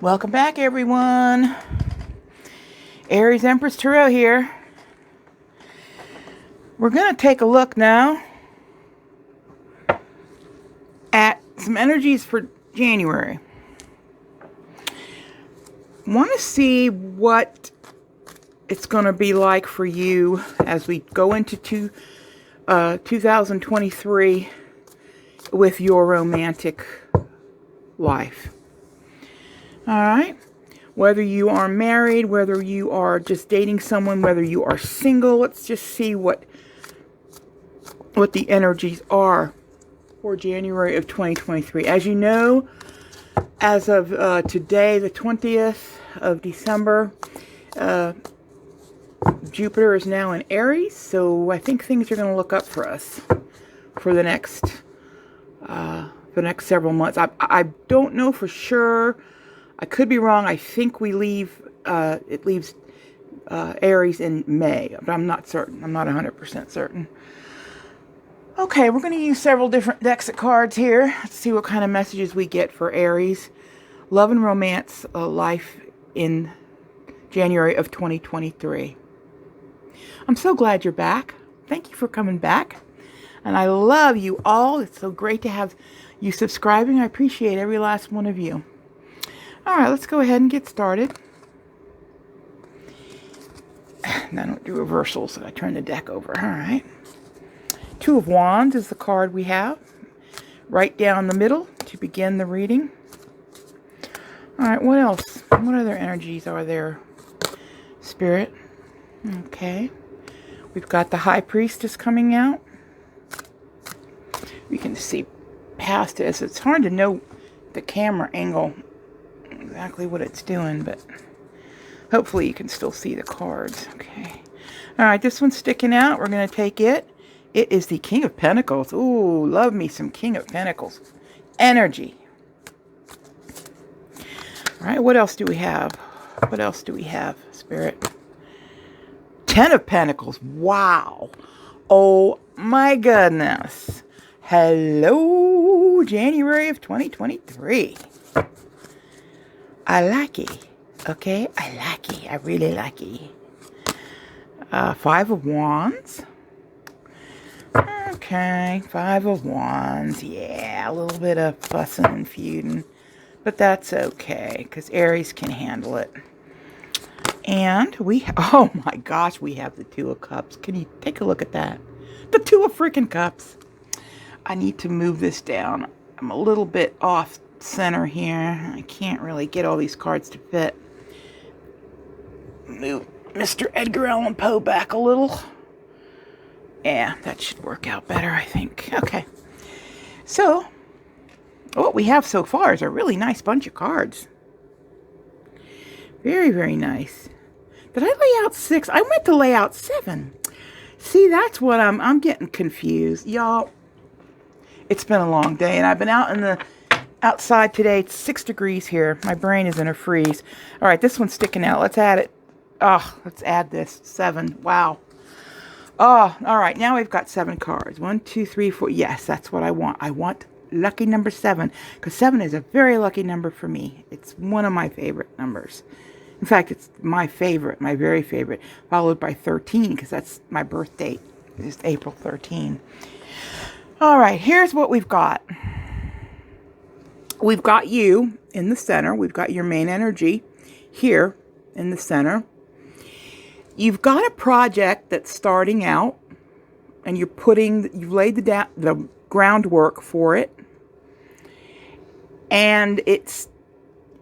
Welcome back, everyone. Aries Empress Tarot here. We're going to take a look now at some energies for January. Want to see what it's going to be like for you as we go into 2023 with your romantic life. All right. Whether you are married, whether you are just dating someone, whether you are single, let's just see what the energies are for January of 2023. As you know, as of today, the 20th of December, Jupiter is now in Aries, so I think things are going to look up for us for the next several months. I don't know for sure. I could be wrong. I think it leaves Aries in May, but I'm not certain. I'm not 100% certain. Okay, we're going to use several different decks of cards here. Let's see what kind of messages we get for Aries. Love and romance life in January of 2023. I'm so glad you're back. Thank you for coming back. And I love you all. It's so great to have you subscribing. I appreciate every last one of you. All right, let's go ahead and get started. And I don't do reversals, so I turn the deck over. All right. Two of Wands is the card we have. Right down the middle to begin the reading. All right, what else? What other energies are there? Spirit. Okay. We've got the High Priestess coming out. We can see past this. It's hard to know the camera angle exactly what it's doing, but hopefully you can still see the cards. Okay. All right, this one's sticking out. We're going to take it. It is the King of Pentacles. Ooh, love me some King of Pentacles energy. All right, what else do we have? What else do we have, Spirit? Ten of Pentacles. Wow. Oh, my goodness. Hello, January of 2023. I like it. Okay, I like it. I really like it. Five of Wands. Okay, Five of Wands. Yeah, a little bit of fussing and feuding. But that's okay, because Aries can handle it. And oh my gosh, we have the Two of Cups. Can you take a look at that? The Two of freaking Cups. I need to move this down. I'm a little bit off center here. I can't really get all these cards to fit. Move Mr. Edgar Allan Poe back a little. Yeah, that should work out better, I think. Okay. So, what we have so far is a really nice bunch of cards. Very, very nice. Did I lay out 6? I meant to lay out 7. See, that's what I'm getting confused. Y'all, it's been a long day, and I've been outside today. It's 6 degrees here. My brain is in a freeze. All right, this one's sticking out. Let's add it. Oh, let's add this. 7. Wow. Oh, all right. Now we've got 7 cards. 1, 2, 3, 4. Yes, that's what I want. I want lucky number 7, because 7 is a very lucky number for me. It's one of my favorite numbers. In fact, it's my favorite, my very favorite, followed by 13, because that's my birth date. It's April 13. All right, here's what we've got. We've got you in the center. We've got your main energy here in the center. You've got a project that's starting out, and you've laid the groundwork for it, and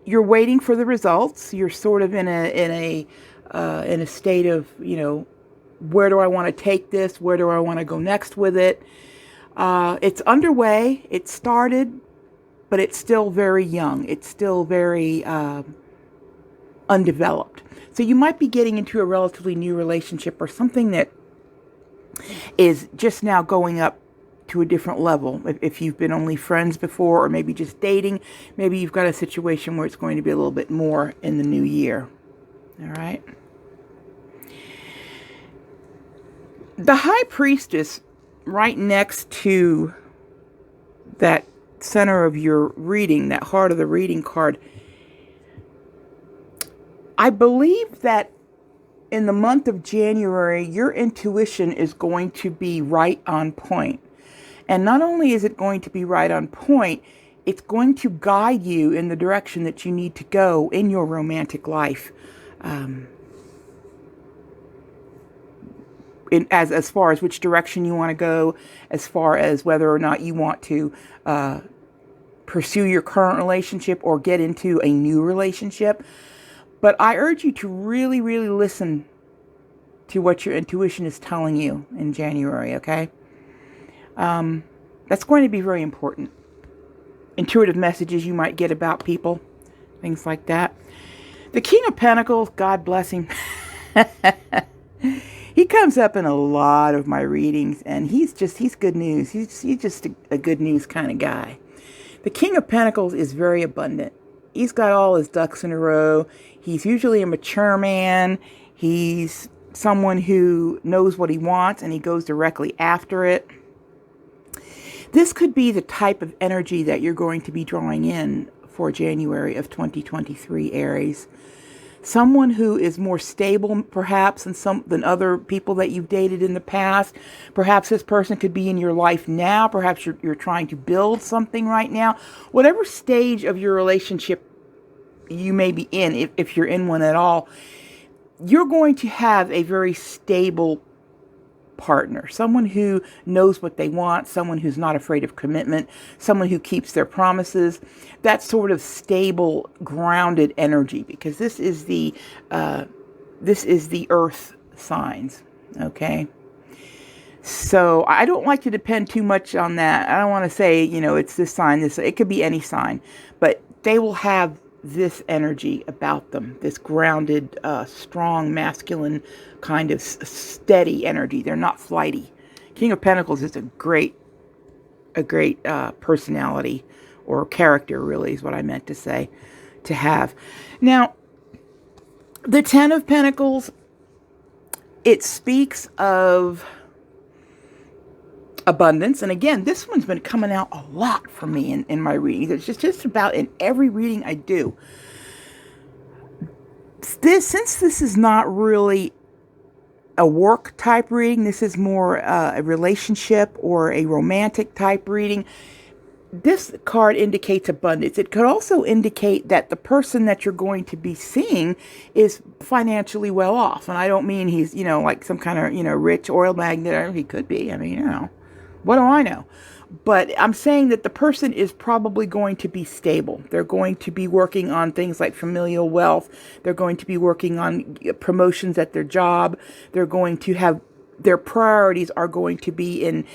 you're waiting for the results. You're sort of in a state of, where do I want to take this? Where do I want to go next with it? It's underway. It started, but it's still very young. It's still very undeveloped. So you might be getting into a relatively new relationship or something that is just now going up to a different level. If you've been only friends before, or maybe just dating, maybe you've got a situation where it's going to be a little bit more in the new year. All right. The High Priestess right next to that center of your reading, that heart of the reading card, I believe that in the month of January, your intuition is going to be right on point. And not only is it going to be right on point, it's going to guide you in the direction that you need to go in your romantic life. As far as which direction you want to go, as far as whether or not you want to pursue your current relationship or get into a new relationship. But I urge you to really, really listen to what your intuition is telling you in January, okay? That's going to be very important. Intuitive messages you might get about people, things like that. The King of Pentacles, God bless him. He comes up in a lot of my readings, and he's good news. He's just a good news kind of guy. The King of Pentacles is very abundant. He's got all his ducks in a row. He's usually a mature man. He's someone who knows what he wants, and he goes directly after it. This could be the type of energy that you're going to be drawing in for January of 2023, Aries. Someone who is more stable, perhaps, than other people that you've dated in the past. Perhaps this person could be in your life now. Perhaps you're trying to build something right now. Whatever stage of your relationship you may be in, if you're in one at all, you're going to have a very stable partner, someone who knows what they want, someone who's not afraid of commitment, someone who keeps their promises. That sort of stable, grounded energy, because this is the earth signs, okay? So I don't like to depend too much on that. I don't want to say, it's this sign, it could be any sign, but they will have this energy about them, this grounded, strong, masculine kind of steady energy. They're not flighty. King of Pentacles is a great personality or character, really, is what I meant to say, to have. Now, the Ten of Pentacles, it speaks of abundance. And again, this one's been coming out a lot for me in my readings. It's just about in every reading I do. Since this is not really a work type reading, this is more a relationship or a romantic type reading. This card indicates abundance. It could also indicate that the person that you're going to be seeing is financially well off. And I don't mean he's, like some kind of, rich oil magnate. He could be. I mean, what do I know? But I'm saying that the person is probably going to be stable. They're going to be working on things like familial wealth. They're going to be working on promotions at their job. They're going to have, their priorities are going to be in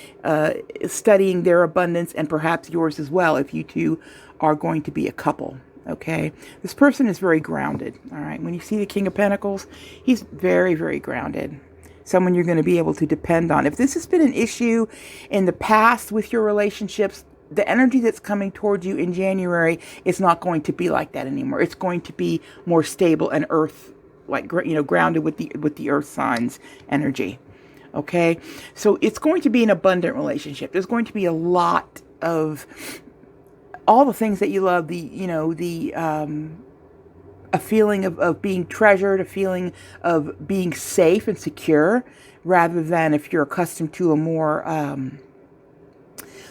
studying their abundance, and perhaps yours as well if you two are going to be a couple. Okay, this person is very grounded. All right, when you see the King of Pentacles, he's very, very grounded. Someone you're going to be able to depend on. If this has been an issue in the past with your relationships, the energy that's coming towards you in January is not going to be like that anymore. It's going to be more stable and earth, like, grounded with the earth signs energy. Okay, so it's going to be an abundant relationship. There's going to be a lot of all the things that you love. A feeling of being treasured, a feeling of being safe and secure, rather than if you're accustomed to a more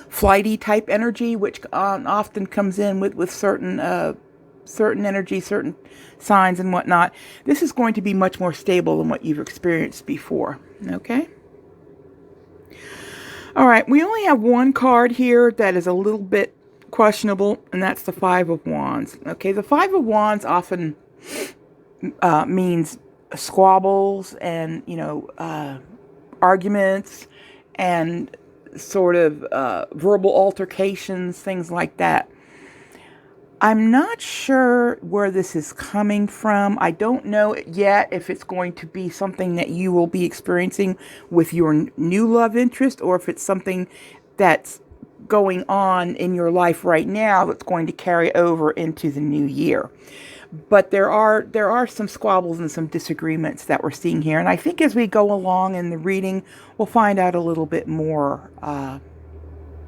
flighty type energy, which often comes in with certain energy, certain signs and whatnot. This is going to be much more stable than what you've experienced before. Okay? All right, we only have one card here that is a little bit questionable, and that's the Five of Wands. Okay, the Five of Wands often means squabbles and arguments and sort of verbal altercations, things like that. I'm not sure where this is coming from. I don't know yet if it's going to be something that you will be experiencing with your new love interest, or if it's something that's going on in your life right now that's going to carry over into the new year. But there are some squabbles and some disagreements that we're seeing here. And I think as we go along in the reading, we'll find out a little bit more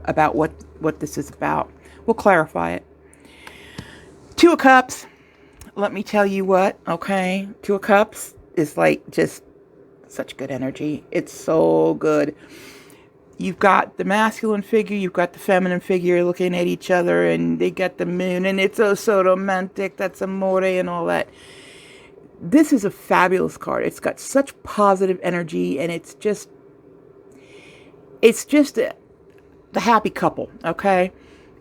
about what this is about. We'll clarify it. Two of Cups. Let me tell you what, okay? Two of Cups is like just such good energy. It's so good. You've got the masculine figure, you've got the feminine figure looking at each other, and they got the moon, and it's so romantic. That's amore and all that. This is a fabulous card. It's got such positive energy, and it's just the happy couple, okay?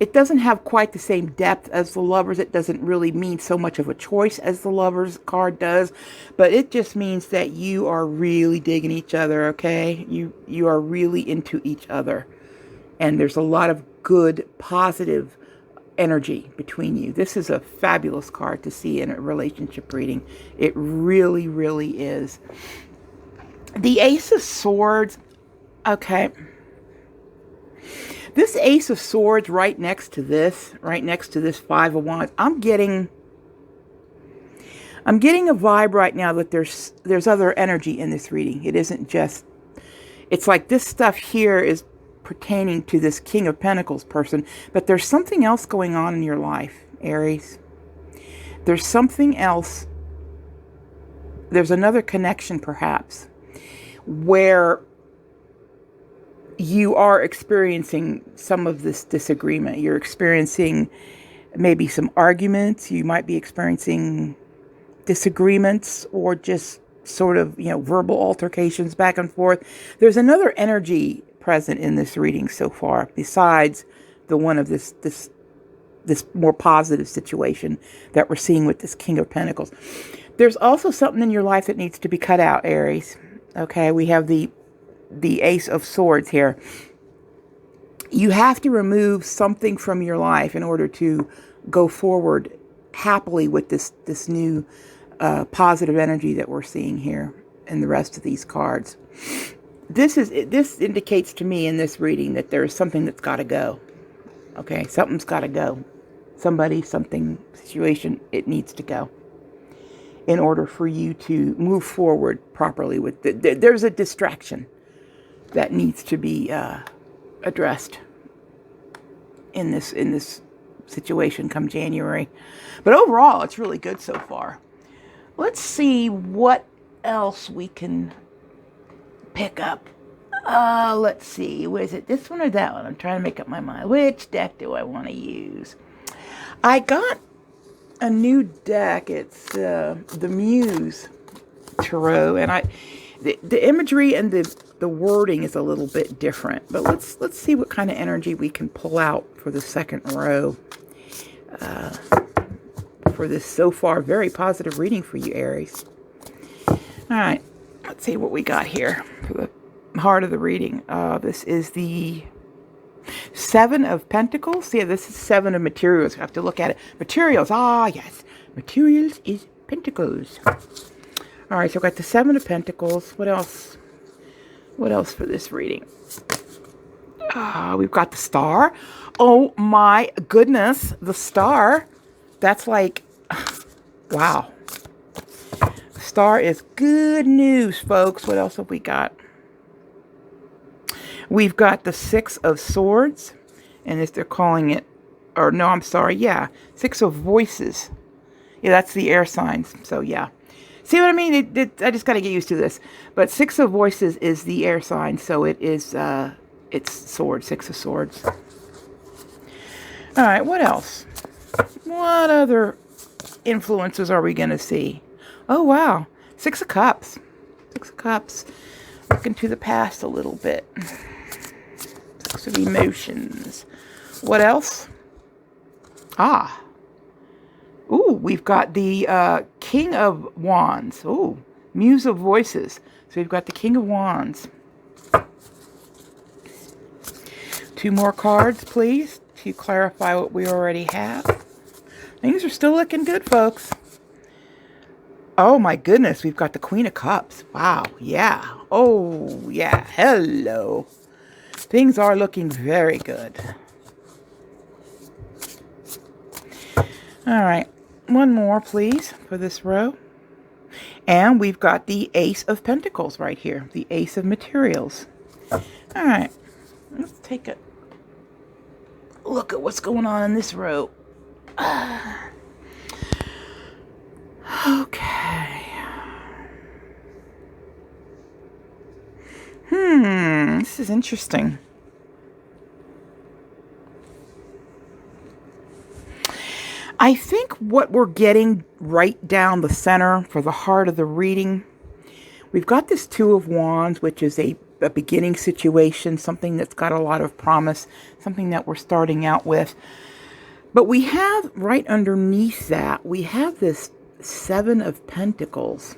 It doesn't have quite the same depth as the Lovers. It doesn't really mean so much of a choice as the Lovers card does, but it just means that you are really digging each other, okay? You are really into each other, and there's a lot of good, positive energy between you. This is a fabulous card to see in a relationship reading. It really, really is. The Ace of Swords, okay. This Ace of Swords right next to this Five of Wands, I'm getting a vibe right now that there's other energy in this reading. It isn't just, it's like this stuff here is pertaining to this King of Pentacles person, but there's something else going on in your life, Aries. There's something else. There's another connection perhaps where you are experiencing some of this disagreement. You're experiencing maybe some arguments. You might be experiencing disagreements or just sort of, verbal altercations back and forth. There's another energy present in this reading so far, besides the one of this more positive situation that we're seeing with this King of Pentacles. There's also something in your life that needs to be cut out, Aries. Okay, we have the Ace of Swords here. You have to remove something from your life in order to go forward happily with this new positive energy that we're seeing here in the rest of these cards. This indicates to me in this reading that there is something that's got to go. Okay, something's got to go. Somebody, something, situation, it needs to go in order for you to move forward properly with there's a distraction that needs to be addressed in this situation come January. But overall, it's really good so far. Let's see what else we can pick up. Let's see. Was it this one or that one? I'm trying to make up my mind. Which deck do I want to use? I got a new deck. It's the Muse Tarot, and the imagery and the wording is a little bit different. But let's see what kind of energy we can pull out for the second row for this so far very positive reading for you, Aries. All right, let's see what we got here for the heart of the reading. This is the Seven of Pentacles. Yeah, this is Seven of Materials. I have to look at it. Materials. Ah, yes. Materials is Pentacles. All right, so I've got the Seven of Pentacles. What else? What else for this reading? We've got the Star. Oh my goodness, the Star. That's like, wow. Star is good news, folks. What else have we got? We've got the Six of Swords, and as they're calling it, or no, I'm sorry, yeah, Six of Voices. Yeah, that's the air signs, so yeah. See what I mean? I just got to get used to this. But Six of Voices is the air sign, so it is, it's Swords, Six of Swords. All right, what else? What other influences are we going to see? Oh, wow. Six of Cups. Six of Cups. Looking to the past a little bit. Six of Emotions. What else? Ooh, we've got the King of Wands. Ooh, Muse of Voices. So we've got the King of Wands. Two more cards, please, to clarify what we already have. Things are still looking good, folks. Oh, my goodness. We've got the Queen of Cups. Wow. Yeah. Oh, yeah. Hello. Things are looking very good. All right. One more, please, for this row. And we've got the Ace of Pentacles right here. The Ace of Materials. All right. Let's take a look at what's going on in this row. Okay. This is interesting. I think what we're getting right down the center for the heart of the reading, we've got this Two of Wands, which is a beginning situation, something that's got a lot of promise, something that we're starting out with. But we have right underneath that, we have this Seven of Pentacles.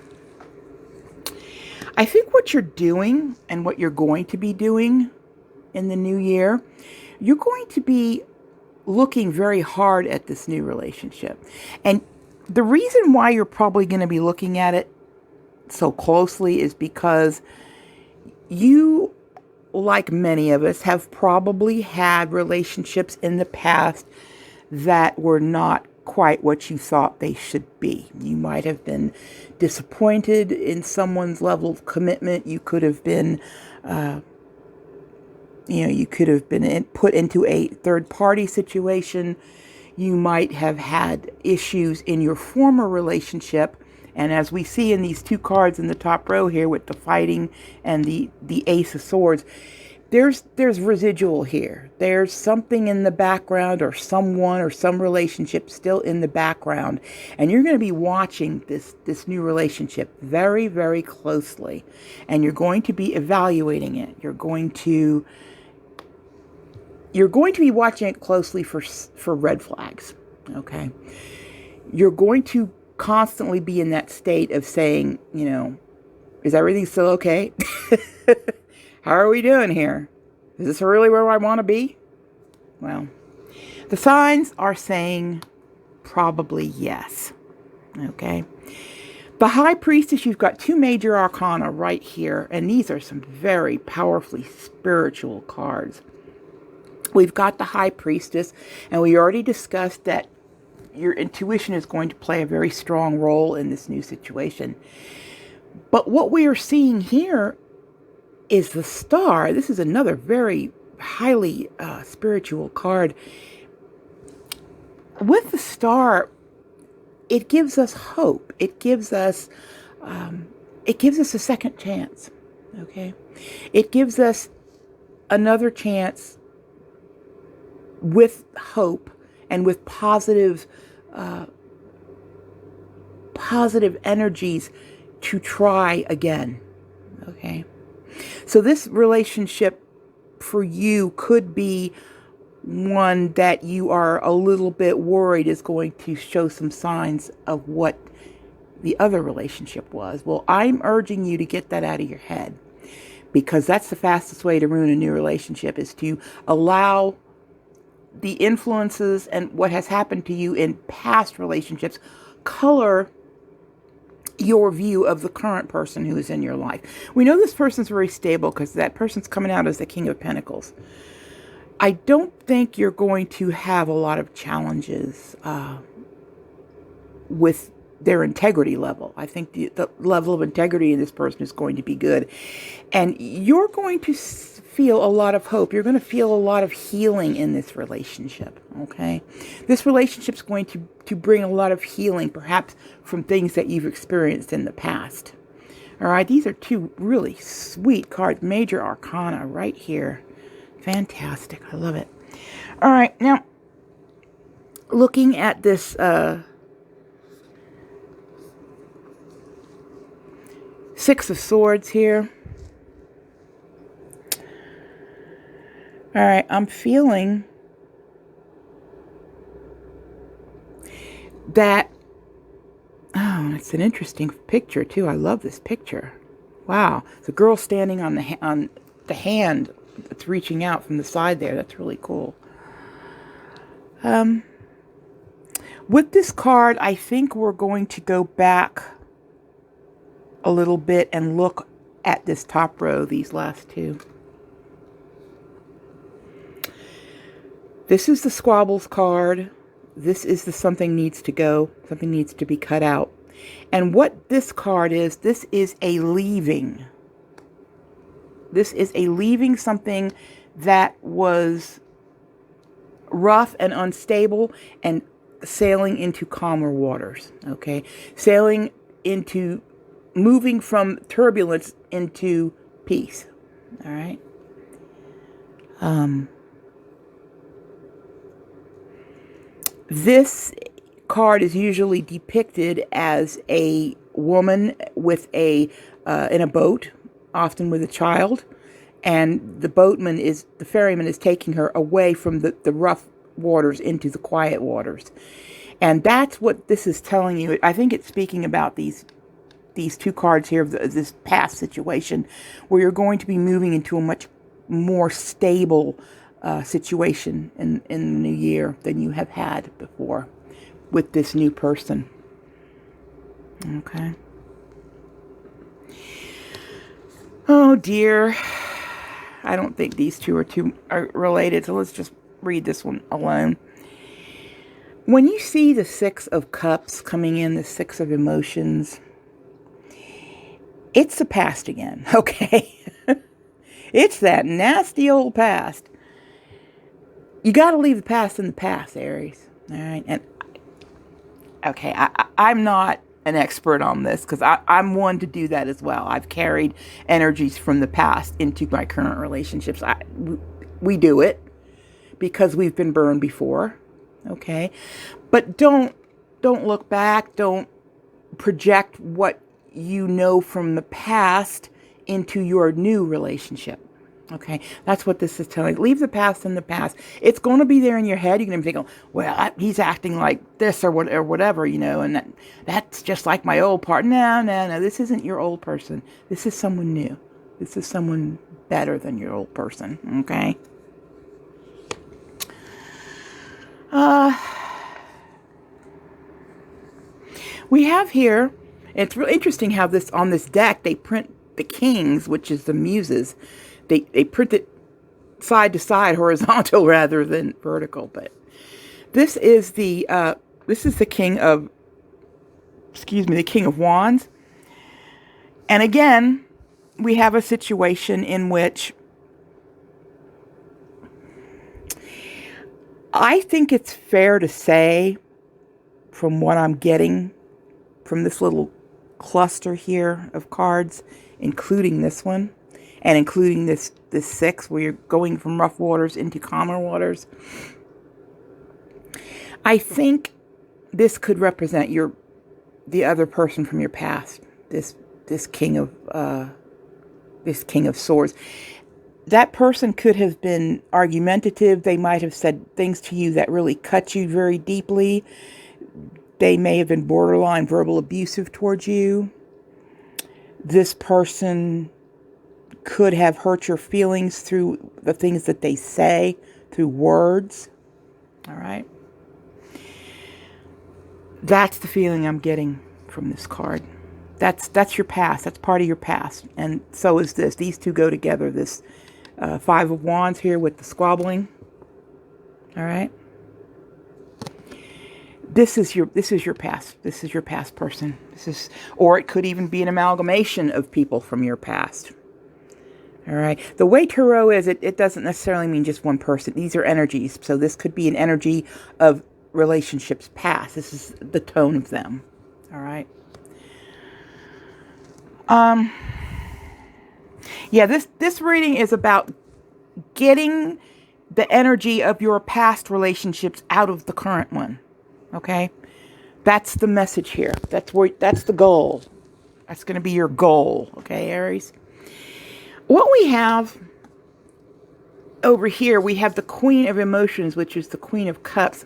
I think what you're doing and what you're going to be doing in the new year, you're going to be looking very hard at this new relationship. And the reason why you're probably going to be looking at it so closely is because you, like many of us, have probably had relationships in the past that were not quite what you thought they should be. You might have been disappointed in someone's level of commitment. You could have been put into a third-party situation. You might have had issues in your former relationship. And as we see in these two cards in the top row here with the fighting and the Ace of Swords, there's residual here. There's something in the background, or someone or some relationship still in the background. And you're going to be watching this new relationship very, very closely. And you're going to be evaluating it. You're going to be watching it closely for red flags, okay? You're going to constantly be in that state of saying, is everything still okay? How are we doing here? Is this really where I want to be? Well, the signs are saying probably yes, okay? The High Priestess, you've got two major arcana right here, and these are some very powerfully spiritual cards. We've got the High Priestess, and we already discussed that your intuition is going to play a very strong role in this new situation. But what we are seeing here is the Star. This is another very highly spiritual card. With the Star, it gives us hope. It gives us a second chance. Okay, it gives us another chance with hope and with positive energies to try again. Okay, so this relationship for you could be one that you are a little bit worried is going to show some signs of what the other relationship was. Well, I'm urging you to get that out of your head, because that's the fastest way to ruin a new relationship, is to allow the influences and what has happened to you in past relationships color your view of the current person who is in your life. We know this person's very stable because that person's coming out as the King of Pentacles. I don't think you're going to have a lot of challenges with their integrity level. I think the level of integrity in this person is going to be good. And you're going to feel a lot of hope. You're going to feel a lot of healing in this relationship, okay? This relationship's going to bring a lot of healing, perhaps from things that you've experienced in the past. All right, these are two really sweet cards, major arcana right here. Fantastic. I love it. All right, now, looking at this Six of Swords here. All right, I'm feeling that, oh, it's an interesting picture too. I love this picture. Wow, the girl standing on the hand that's reaching out from the side there. That's really cool. With this card, I think we're going to go back a little bit and look at this top row, these last two. This is the Squabbles card. This is the something needs to go. Something needs to be cut out. And what this card is, this is a leaving. This is a leaving something that was rough and unstable, and sailing into calmer waters, okay? Sailing into, moving from turbulence into peace, all right? This card is usually depicted as a woman with in a boat, often with a child, and the ferryman is taking her away from the rough waters into the quiet waters. And that's what this is telling you. I think it's speaking about these two cards here of this past situation where you're going to be moving into a much more stable situation in the new year than you have had before with this new person. Okay. Oh dear. I don't think these two are related, so let's just read this one alone. When you see the Six of Cups coming in, the Six of Emotions, it's the past again, okay? It's that nasty old past. You got to leave the past in the past, Aries. All right? And, okay, I'm not an expert on this because I'm one to do that as well. I've carried energies from the past into my current relationships. We do it because we've been burned before, okay? But don't look back. Don't project what you know from the past into your new relationship. Okay, that's what this is telling. Leave the past in the past. It's going to be there in your head. You're going to be thinking, well, he's acting like this or whatever, and that's just like my old part. No. This isn't your old person. This is someone new. This is someone better than your old person. Okay. We have here, it's really interesting how on this deck, they print the kings, which is the muses. They print it side to side, horizontal rather than vertical. But this is the king of, the King of Wands. And again, we have a situation in which I think it's fair to say, from what I'm getting from this little cluster here of cards, including this one, and including this six, where you're going from rough waters into calmer waters, I think this could represent the other person from your past. This king of swords. That person could have been argumentative. They might have said things to you that really cut you very deeply. They may have been borderline verbal abusive towards you. This person could have hurt your feelings through the things that they say, through words. All right. That's the feeling I'm getting from this card. That's your past. That's part of your past. And so is this. These two go together. This Five of Wands here with the squabbling. All right. This is your past. This is your past person. Or it could even be an amalgamation of people from your past. All right. The way tarot is, it doesn't necessarily mean just one person. These are energies. So this could be an energy of relationships past. This is the tone of them. All right. Yeah, this reading is about getting the energy of your past relationships out of the current one. Okay? That's the message here. That's the goal. That's going to be your goal. Okay, Aries? What we have over here, we have the Queen of Emotions, which is the Queen of Cups.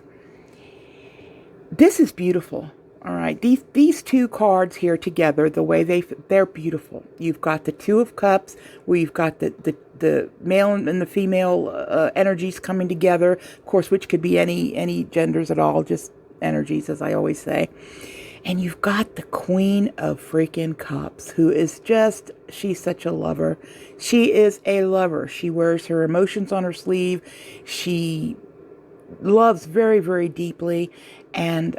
This is beautiful. All right. These two cards here together, the way they're beautiful. You've got the Two of Cups, where you've got the male and the female energies coming together. Of course, which could be any genders at all, just energies, as I always say. And you've got the Queen of freaking Cups, who is she's such a lover. She is a lover. She wears her emotions on her sleeve. She loves very, very deeply. And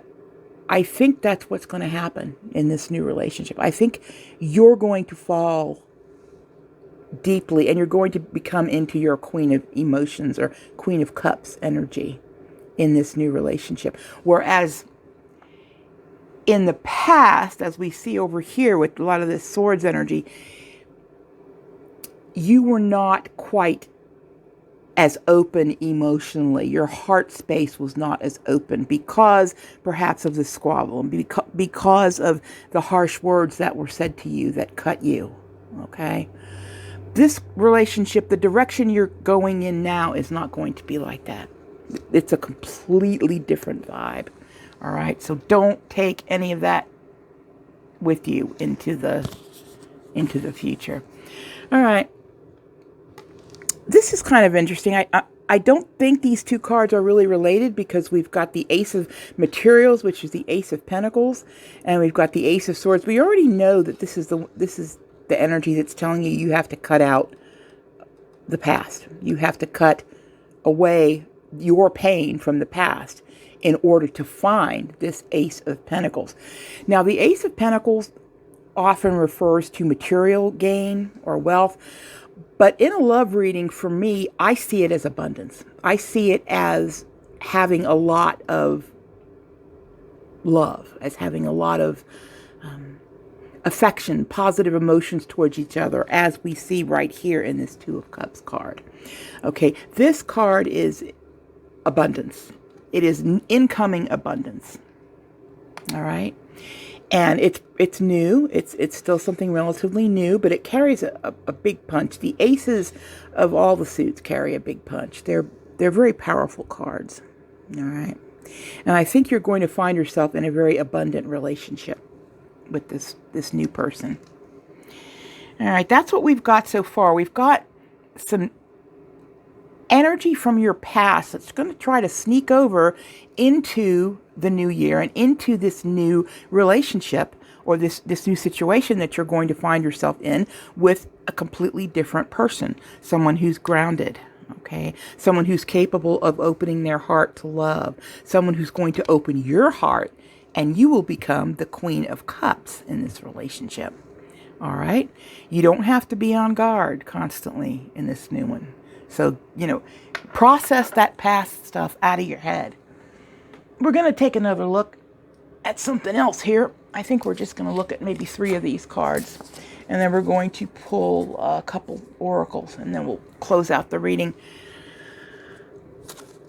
I think that's what's going to happen in this new relationship. I think you're going to fall deeply and you're going to become into your Queen of Emotions or Queen of Cups energy in this new relationship. Whereas in the past, as we see over here with a lot of this swords energy, you were not quite as open emotionally. Your heart space was not as open because perhaps of the squabble and because of the harsh words that were said to you that cut you. Okay? This relationship, the direction you're going in now is not going to be like that. It's a completely different vibe. All right? So don't take any of that with you into the future. All right. This is kind of interesting. I don't think these two cards are really related because we've got the Ace of Materials, which is the Ace of Pentacles, and we've got the Ace of Swords. We already know that this is the energy that's telling you have to cut out the past. You have to cut away your pain from the past in order to find this Ace of Pentacles. Now, the Ace of Pentacles often refers to material gain or wealth. But in a love reading, for me, I see it as abundance. I see it as having a lot of love, as having a lot of affection, positive emotions towards each other, as we see right here in this Two of Cups card. Okay, this card is abundance. It is incoming abundance. All right. And it's new. It's still something relatively new, but it carries a big punch. The aces of all the suits carry a big punch. They're very powerful cards. All right. And I think you're going to find yourself in a very abundant relationship with this new person. All right. That's what we've got so far. We've got some energy from your past that's going to try to sneak over into the new year and into this new relationship or this new situation that you're going to find yourself in with a completely different person, someone who's grounded, okay? Someone who's capable of opening their heart to love, someone who's going to open your heart, and you will become the Queen of Cups in this relationship. All right? You don't have to be on guard constantly in this new one. So, process that past stuff out of your head. We're going to take another look at something else here. I think we're just going to look at maybe 3 of these cards. And then we're going to pull a couple oracles. And then we'll close out the reading.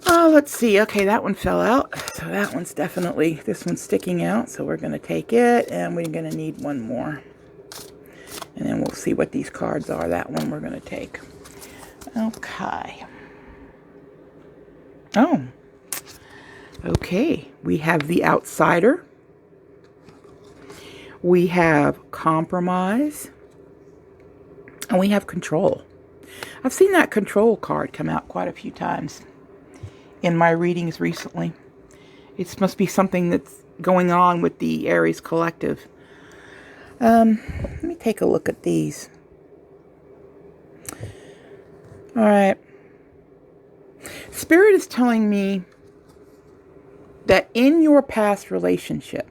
Oh, let's see. Okay, that one fell out. So that one's definitely, this one's sticking out. So we're going to take it. And we're going to need one more. And then we'll see what these cards are. That one we're going to take. Okay. Oh. Okay. We have the Outsider. We have Compromise. And we have Control. I've seen that Control card come out quite a few times in my readings recently. It must be something that's going on with the Aries collective. Let me take a look at these. All right. Spirit is telling me that in your past relationship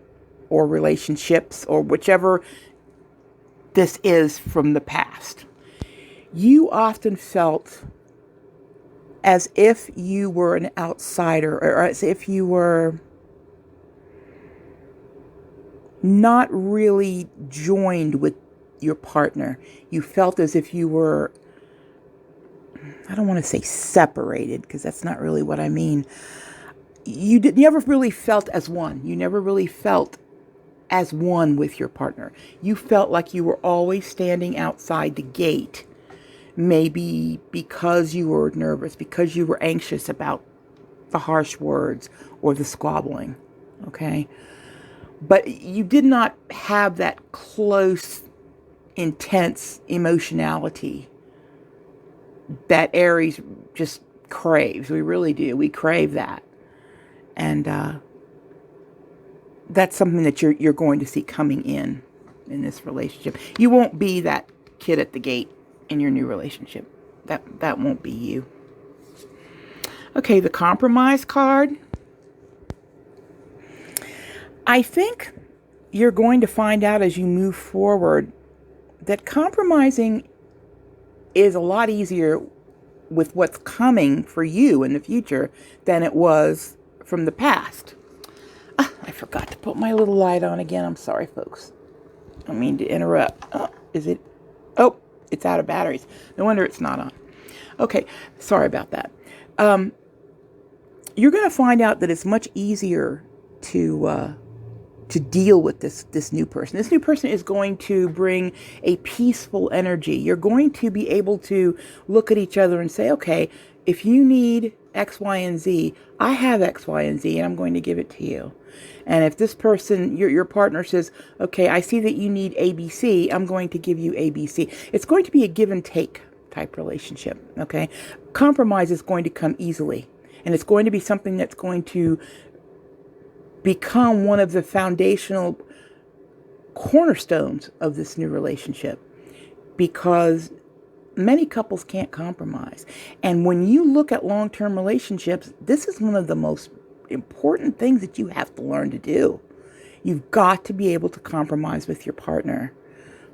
or relationships or whichever this is from the past, you often felt as if you were an outsider or as if you were not really joined with your partner. You felt as if you were, I don't want to say separated because that's not really what I mean. You never really felt as one. You never really felt as one with your partner. You felt like you were always standing outside the gate. Maybe because you were nervous, because you were anxious about the harsh words or the squabbling. Okay? But you did not have that close, intense emotionality that Aries just craves. We really do. We crave that. And that's something that you're going to see coming in this relationship. You won't be that kid at the gate in your new relationship. That won't be you. Okay, the Compromise card. I think you're going to find out as you move forward that compromising is a lot easier with what's coming for you in the future than it was from the past. I forgot to put my little light on again. I'm sorry, folks. I don't mean to interrupt. Is it? Oh, it's out of batteries. No wonder it's not on. Okay, sorry about that. You're going to find out that it's much easier to deal with this new person. This new person is going to bring a peaceful energy. You're going to be able to look at each other and say, okay, if you need X, Y, and Z, I have X, Y, and Z, and I'm going to give it to you. And if this person, your partner says, okay, I see that you need ABC, I'm going to give you ABC. It's going to be a give and take type relationship, okay? Compromise is going to come easily. And it's going to be something that's going to become one of the foundational cornerstones of this new relationship, because many couples can't compromise. And when you look at long-term relationships, this is one of the most important things that you have to learn to do. You've got to be able to compromise with your partner.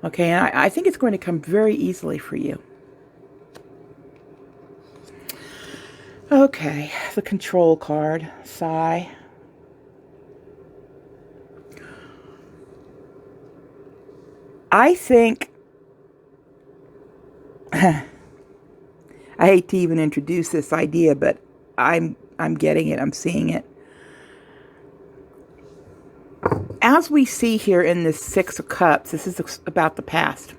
Okay, and I think it's going to come very easily for you. Okay, the control card, sigh. I think, I hate to even introduce this idea, but I'm getting it. I'm seeing it. As we see here in this Six of Cups, this is about the past.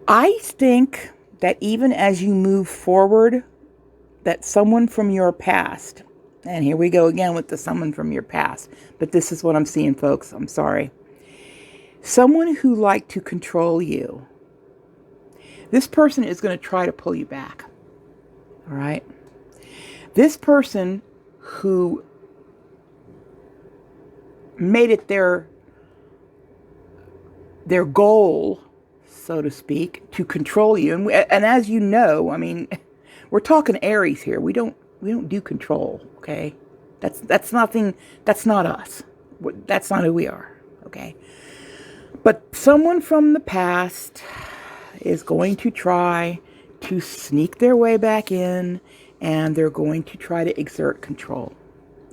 I think that even as you move forward, that someone from your past, and here we go again with the someone from your past, but this is what I'm seeing, folks. I'm sorry. Someone who liked to control you. This person is going to try to pull you back. All right? This person who made it their goal, so to speak, to control you. And as you know, I mean, we're talking Aries here. We don't do control, okay? That's nothing. That's not us. That's not who we are, okay? But someone from the past is going to try to sneak their way back in, and they're going to try to exert control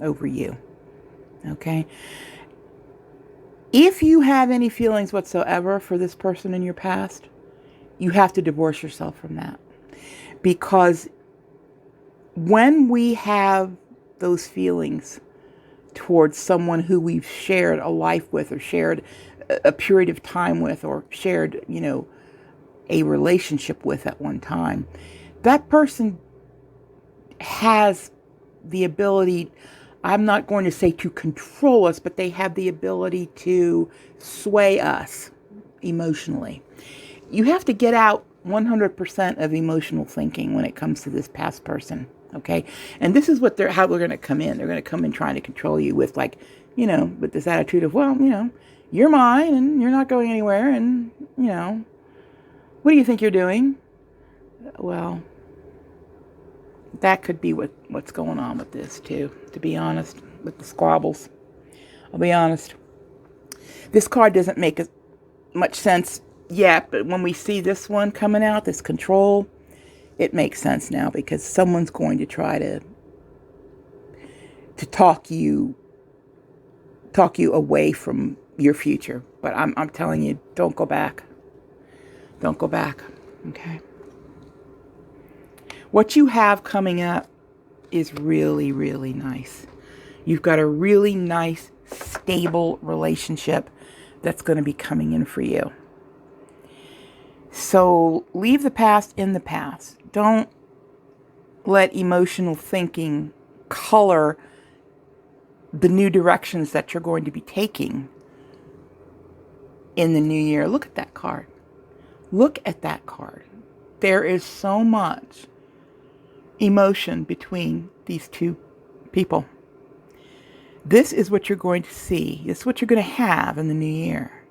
over you, okay? If you have any feelings whatsoever for this person in your past, you have to divorce yourself from that. Because when we have those feelings towards someone who we've shared a life with, or shared a period of time with, or shared, a relationship with at one time, that person has the ability, I'm not going to say to control us, but they have the ability to sway us emotionally. You have to get out 100% of emotional thinking when it comes to this past person, okay? And this is how they're going to come in. They're going to come in trying to control you with, with this attitude of, well, you're mine and you're not going anywhere, and, what do you think you're doing? Well, that could be what's going on with this too, to be honest, with the squabbles. I'll be honest. This card doesn't make much sense yet, but when we see this one coming out, this control, it makes sense now, because someone's going to try to talk you away from your future. But I'm telling you, don't go back. Don't go back. Okay. What you have coming up is really, really nice. You've got a really nice, stable relationship that's going to be coming in for you. So leave the past in the past. Don't let emotional thinking color the new directions that you're going to be taking in the new year. Look at that card. Look at that card. There is so much emotion between these two people. This is what you're going to see. This is what you're going to have in the new year.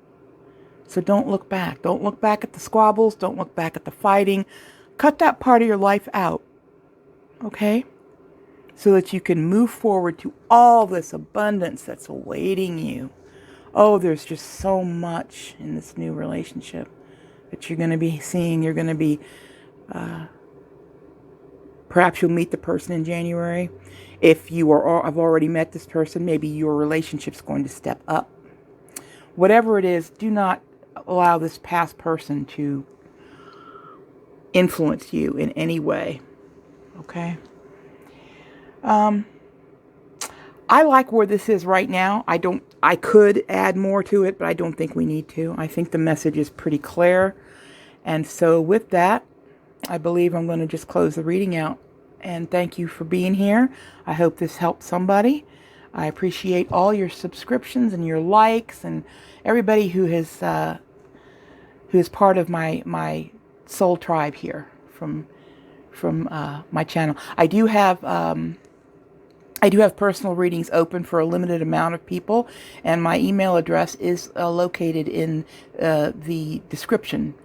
So don't look back. Don't look back at the squabbles. Don't look back at the fighting. Cut that part of your life out. Okay? So that you can move forward to all this abundance that's awaiting you. Oh, there's just so much in this new relationship that you're going to be seeing. You're going to be Perhaps you'll meet the person in January. If you have already met this person, maybe your relationship's going to step up. Whatever it is, do not allow this past person to influence you in any way. Okay? I like where this is right now. I could add more to it, but I don't think we need to. I think the message is pretty clear. And so with that, I believe I'm going to just close the reading out. And thank you for being here. I hope this helped somebody. I appreciate all your subscriptions and your likes and everybody who is part of my soul tribe here from my channel. I do have personal readings open for a limited amount of people, and my email address is located in the description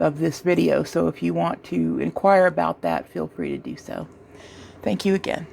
of this video. So if you want to inquire about that, feel free to do so. Thank you again.